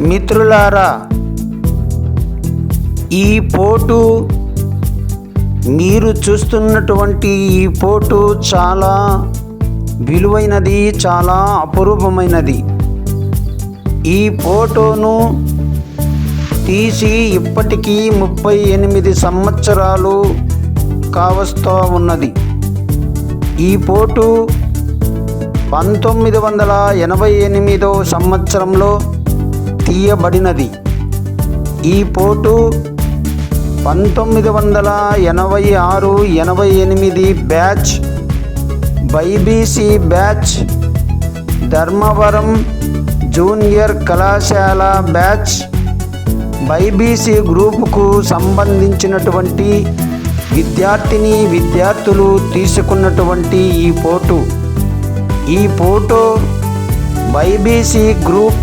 మిత్రులారా, ఈ ఫోటో మీరు చూస్తున్నటువంటి ఈ ఫోటో చాలా విలువైనది, చాలా అపురూపమైనది. ఈ ఫోటోను తీసి ఇప్పటికీ 38 సంవత్సరాలు కావస్తూ ఉన్నది. ఈ ఫోటో 1988 సంవత్సరంలో తీయబడినది. ఈ photo 1986-88 batch BiPC batch, Dharmavaram junior కళాశాల బ్యాచ్ బైబీసీ గ్రూపుకు సంబంధించినటువంటి విద్యార్థులు తీసుకున్నటువంటి ఈ ఫోటో. ఈ photo BiPC group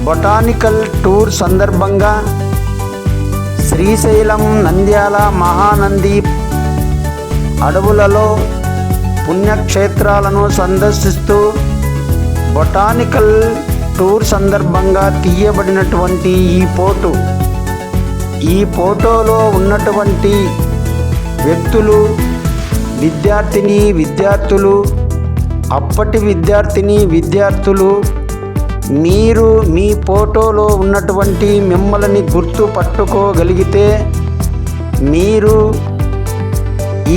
botanical tour సందర్భంగా శ్రీశైలం, నంద్యాల, మహానంది అడవులలో పుణ్యక్షేత్రాలను సందర్శిస్తూ బొటానికల్ టూర్ సందర్భంగా తీయబడినటువంటి ఈ ఫోటో. ఈ ఫోటోలో ఉన్నటువంటి వ్యక్తులు విద్యార్థులు, అప్పటి విద్యార్థులు, మీరు మీ ఫోటోలో ఉన్నటువంటి మిమ్మల్ని గుర్తుపట్టుకోగలిగితే మీరు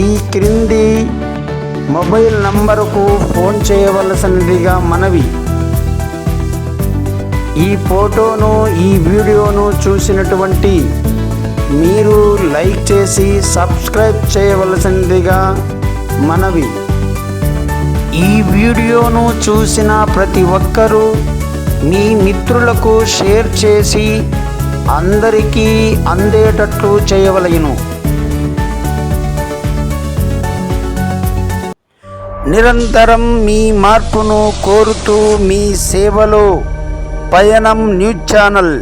ఈ క్రింది మొబైల్ నంబరుకు ఫోన్ చేయవలసినదిగా మనవి. ఈ ఫోటోను, ఈ వీడియోను చూసినటువంటి మీరు లైక్ చేసి సబ్స్క్రైబ్ చేయవలసినదిగా మనవి. ఈ వీడియోను చూసిన ప్రతి ఒక్కరూ మీ మిత్రులకు షేర్ చేసి అందరికీ అందేటట్లు చేయవలెను. నిరంతరం మీ మార్పును కోరుతూ మీ సేవలో పయనం న్యూస్ ఛానల్.